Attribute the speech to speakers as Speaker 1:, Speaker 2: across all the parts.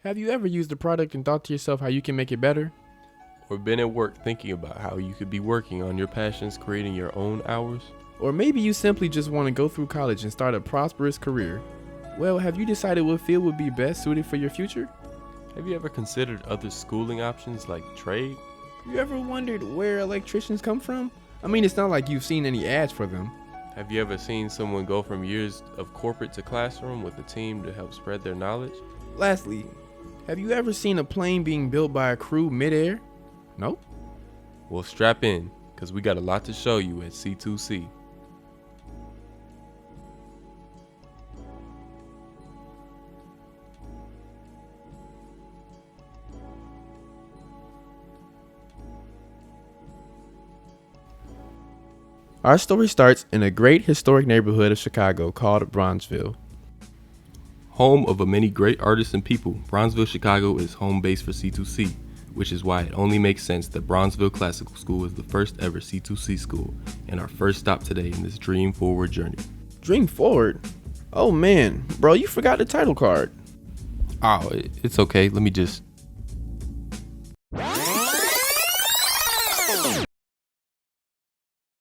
Speaker 1: Have you ever used a product and thought to yourself how you can make it better?
Speaker 2: Or been at work thinking about how you could be working on your passions, creating your own hours?
Speaker 1: Or maybe you simply just want to go through college and start a prosperous career. Well, have you decided what field would be best suited for your future?
Speaker 2: Have you ever considered other schooling options like trade?
Speaker 1: You ever wondered where electricians come from? I mean, it's not like you've seen any ads for them.
Speaker 2: Have you ever seen someone go from years of corporate to classroom with a team to help spread their knowledge?
Speaker 1: Lastly, have you ever seen a plane being built by a crew midair? Nope.
Speaker 2: Well, strap in, because we got a lot to show you at C2C.
Speaker 1: Our story starts in a great historic neighborhood of Chicago called Bronzeville.
Speaker 2: Home of many great artists and people, Bronzeville, Chicago is home base for C2C, which is why it only makes sense that Bronzeville Classical School is the first ever C2C school and our first stop today in this dream forward journey.
Speaker 1: Dream forward? Oh man, bro, you forgot the title card.
Speaker 2: Oh, it's okay. Let me just...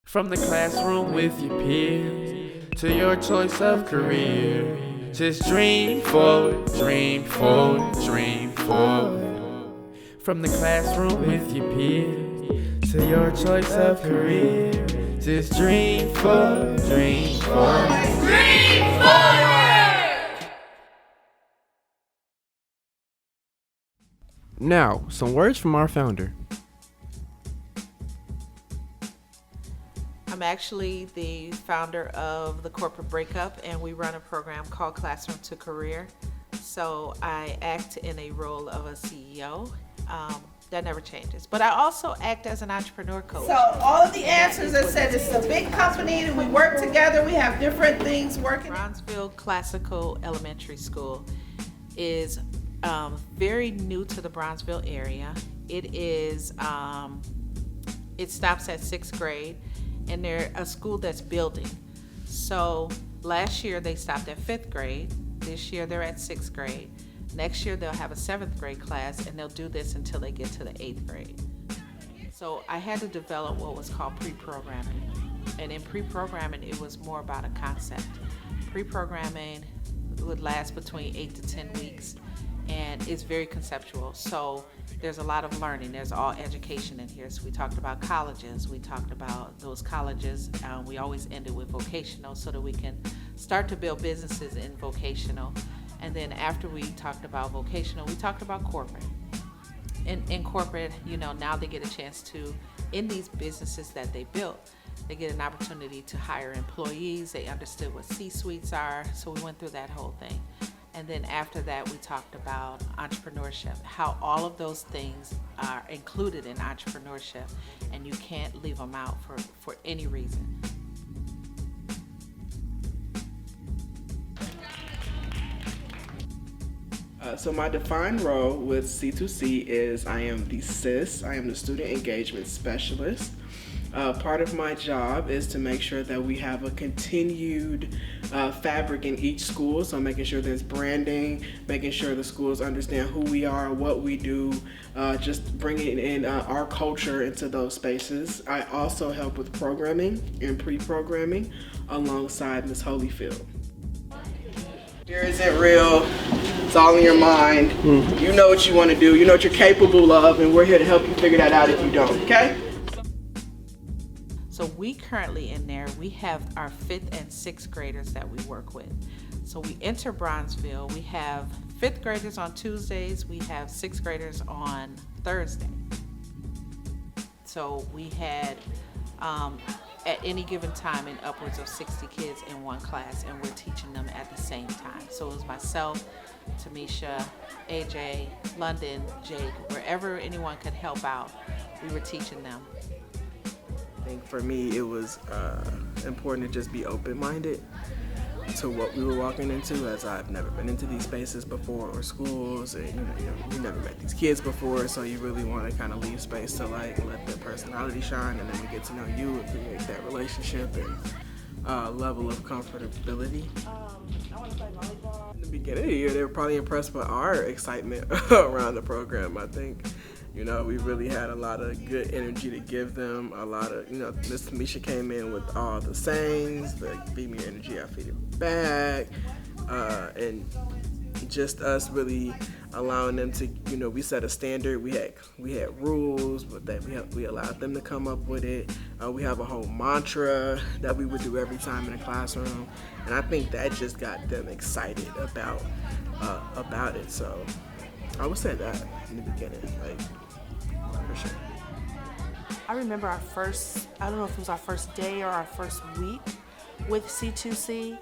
Speaker 1: From the classroom with your peers to your choice of career, just dream forward, dream forward, dream forward. From the classroom with your peers to your choice of career, just dream forward, dream forward. Dream forward! Now, some words from our founder.
Speaker 3: I'm actually the founder of the Corporate Breakup, and we run a program called Classroom2Career. So I act in a role of a CEO. That never changes. But I also act as an entrepreneur coach.
Speaker 4: So all of the answers that said it's a big company and we work together, we have different things working.
Speaker 3: Bronzeville Classical Elementary School is very new to the Bronzeville area. It stops at 6th grade. And they're a school that's building. So last year they stopped at 5th grade. This year they're at 6th grade. Next year they'll have a 7th grade class, and they'll do this until they get to the 8th grade. So I had to develop what was called pre-programming. And in pre-programming, it was more about a concept. Pre-programming would last between 8 to 10 weeks, and it's very conceptual. So there's a lot of learning. There's all education in here. So we talked about colleges. We talked about those colleges. We always ended with vocational so that we can start to build businesses in vocational. And then after we talked about vocational, we talked about corporate. In corporate, now they get a chance to, in these businesses that they built, they get an opportunity to hire employees. They understood what C-suites are. So we went through that whole thing. And then after that, we talked about entrepreneurship, how all of those things are included in entrepreneurship, and you can't leave them out for any reason.
Speaker 5: So my defined role with C2C is I am the SIS, I am the Student Engagement Specialist. Part of my job is to make sure that we have a continued fabric in each school, so making sure there's branding, making sure the schools understand who we are, what we do, just bringing in our culture into those spaces. I also help with programming and pre-programming alongside Ms. Holyfield. Fear isn't real, it's all in your mind. You know what you want to do, you know what you're capable of, and we're here to help you figure that out if you don't, okay?
Speaker 3: So we currently in there, we have our 5th and 6th graders that we work with. So we enter Bronzeville, we have 5th graders on Tuesdays, we have 6th graders on Thursday. So we had, at any given time, in upwards of 60 kids in one class, and we're teaching them at the same time. So it was myself, Tamisha, AJ, London, Jake, wherever anyone could help out, we were teaching them.
Speaker 5: I think for me it was important to just be open-minded to what we were walking into, as I've never been into these spaces before or schools, and you never met these kids before, so you really want to kind of leave space to let their personality shine, and then we get to know you and create that relationship and level of comfortability.
Speaker 4: I want to play volleyball.
Speaker 5: In the beginning of the year, they were probably impressed by our excitement around the program. I think, we really had a lot of good energy to give them. A lot of, Miss Tamisha came in with all the sayings, the feed me your energy, I feed it back, and just us really allowing them to, we set a standard. We had rules, but that we allowed them to come up with it. We have a whole mantra that we would do every time in the classroom, and I think that just got them excited about it. So I would say that in the beginning, for sure.
Speaker 6: I remember I don't know if it was our first day or our first week with C2C.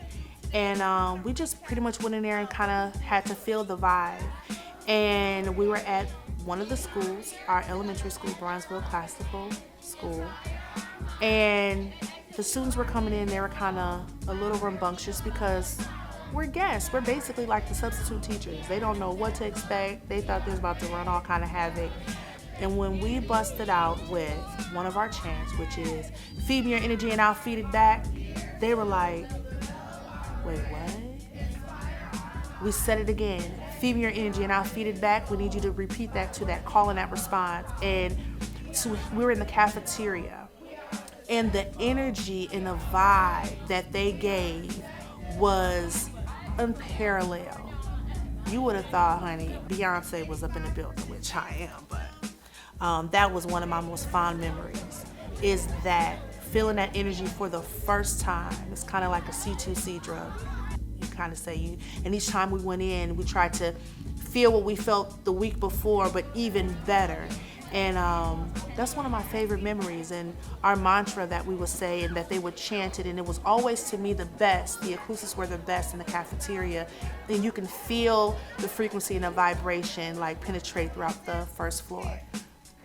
Speaker 6: And we just pretty much went in there and kind of had to feel the vibe. And we were at one of the schools, our elementary school, Bronzeville Classical School. And the students were coming in, they were kind of a little rambunctious because we're guests. We're basically like the substitute teachers. They don't know what to expect. They thought they was about to run all kind of havoc. And when we busted out with one of our chants, which is, feed me your energy and I'll feed it back, they were like, wait, what? We said it again. Feed me your energy and I'll feed it back. We need you to repeat that to that call and that response. And so we were in the cafeteria. And the energy and the vibe that they gave was unparalleled. You would have thought, honey, Beyonce was up in the building, which I am, but that was one of my most fond memories, is that feeling that energy for the first time. It's kind of like a C2C drug. You kind of say and each time we went in, we tried to feel what we felt the week before, but even better. And that's one of my favorite memories. And our mantra that we would say and that they would chant it, and it was always, to me, the best. The acoustics were the best in the cafeteria. And you can feel the frequency and the vibration like penetrate throughout the first floor.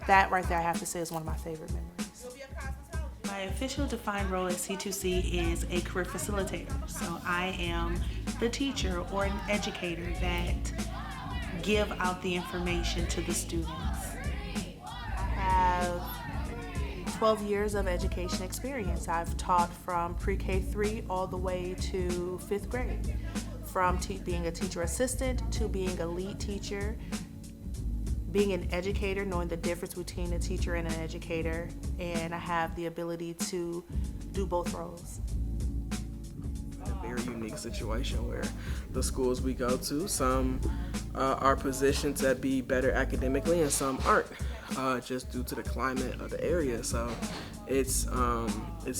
Speaker 6: That right there, I have to say, is one of my favorite memories.
Speaker 7: My official defined role at C2C is a career facilitator. So I am the teacher or an educator that give out the information to the students.
Speaker 6: I have 12 years of education experience. I've taught from pre-K3 all the way to 5th grade, from being a teacher assistant to being a lead teacher, being an educator, knowing the difference between a teacher and an educator, and I have the ability to do both roles.
Speaker 5: A very unique situation where the schools we go to, some are positioned to be better academically and some aren't, just due to the climate of the area. So it's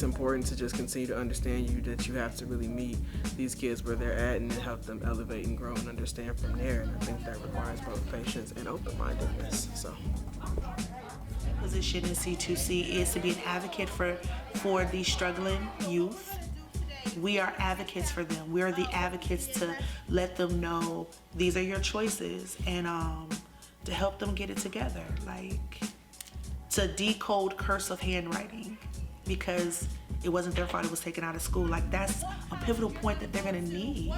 Speaker 5: important to just continue to understand that you have to really meet these kids where they're at and help them elevate and grow and understand from there. And I think that requires both patience and open-mindedness. So
Speaker 7: position in C2C is to be an advocate for the struggling youth. We are advocates for them. We are the advocates to let them know these are your choices, and to help them get it together, like to decode cursive handwriting, because it wasn't their fault it was taken out of school. Like, that's a pivotal point that they're gonna need,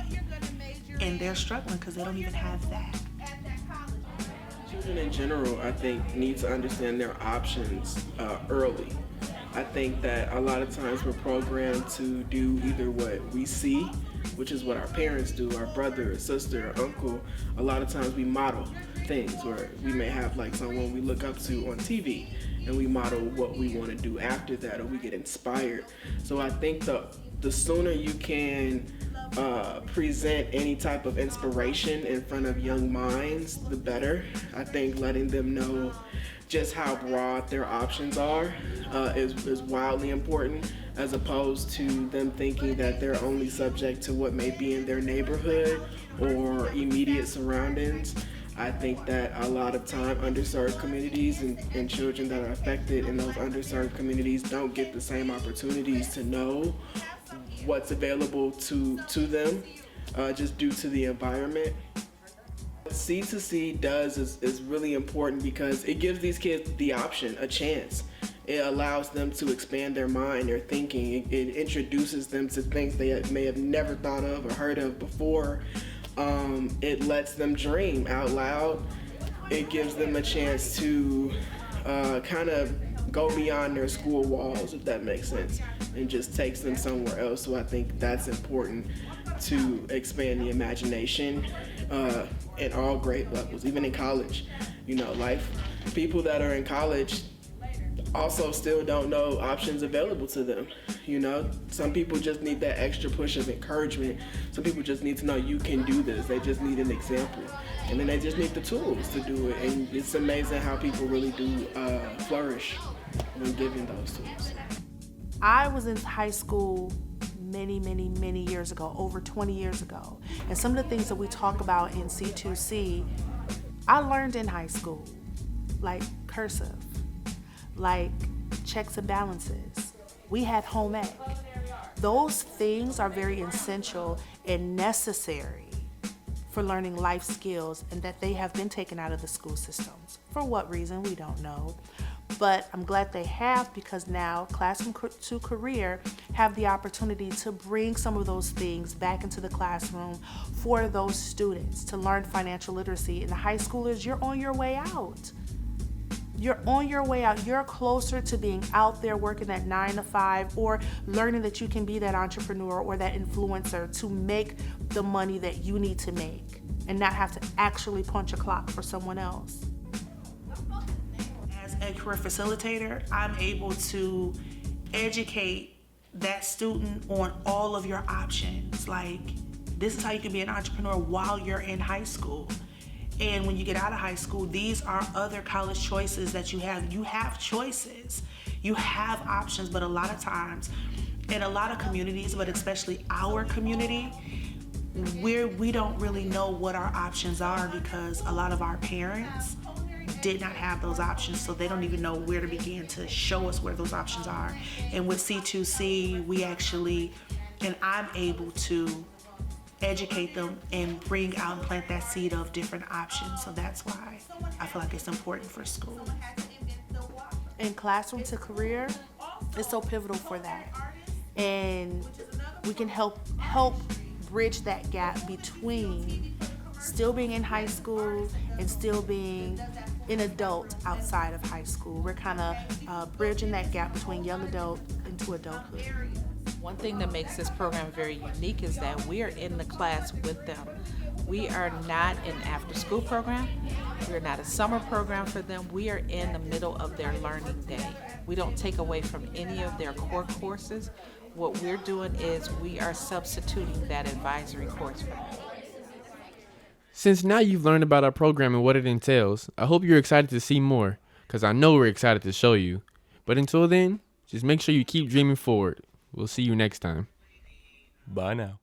Speaker 7: and they're struggling because they don't even have that.
Speaker 5: Children in general, I think, need to understand their options early. I think that a lot of times we're programmed to do either what we see, which is what our parents do, our brother or sister or uncle. A lot of times we model things, where we may have like someone we look up to on TV and we model what we want to do after that, or we get inspired. So I think the sooner you can present any type of inspiration in front of young minds, the better. I think letting them know just how broad their options are is wildly important, as opposed to them thinking that they're only subject to what may be in their neighborhood or immediate surroundings. I think that a lot of time underserved communities and children that are affected in those underserved communities don't get the same opportunities to know what's available to them just due to the environment. What C2C does is really important because it gives these kids the option, a chance. It allows them to expand their mind, their thinking. It introduces them to things they may have never thought of or heard of before. It lets them dream out loud. It gives them a chance to kind of go beyond their school walls, if that makes sense, and just takes them somewhere else. So I think that's important to expand the imagination at all grade levels, even in college. You know, people that are in college also still don't know options available to them. You know, some people just need that extra push of encouragement. Some people just need to know you can do this. They just need an example. And then they just need the tools to do it. And it's amazing how people really do flourish when given those tools.
Speaker 6: I was in high school many years ago, over 20 years ago. And some of the things that we talk about in C2C, I learned in high school, like cursive, like checks and balances. We had home ec. Those things are very essential and necessary for learning life skills, and that they have been taken out of the school systems. For what reason, we don't know. But I'm glad they have, because now Classroom2Career have the opportunity to bring some of those things back into the classroom for those students to learn financial literacy. And the high schoolers, you're on your way out. You're on your way out. You're closer to being out there working that 9 to 5, or learning that you can be that entrepreneur or that influencer to make the money that you need to make and not have to actually punch a clock for someone else.
Speaker 7: As a career facilitator, I'm able to educate that student on all of your options. Like, this is how you can be an entrepreneur while you're in high school. And when you get out of high school, these are other college choices that you have. You have choices. You have options, but a lot of times, in a lot of communities, but especially our community, we don't really know what our options are, because a lot of our parents did not have those options, so they don't even know where to begin to show us where those options are. And with C2C, we actually, and I'm able to educate them and bring out and plant that seed of different options. So that's why I feel like it's important for school.
Speaker 6: And Classroom2Career is so pivotal for that. And we can help bridge that gap between still being in high school and still being an adult outside of high school. We're kind of bridging that gap between young adult into adulthood.
Speaker 3: One thing that makes this program very unique is that we are in the class with them. We are not an after-school program. We're not a summer program for them. We are in the middle of their learning day. We don't take away from any of their core courses. What we're doing is we are substituting that advisory course for them.
Speaker 1: Since now you've learned about our program and what it entails, I hope you're excited to see more, because I know we're excited to show you. But until then, just make sure you keep dreaming forward. We'll see you next time.
Speaker 2: Bye now.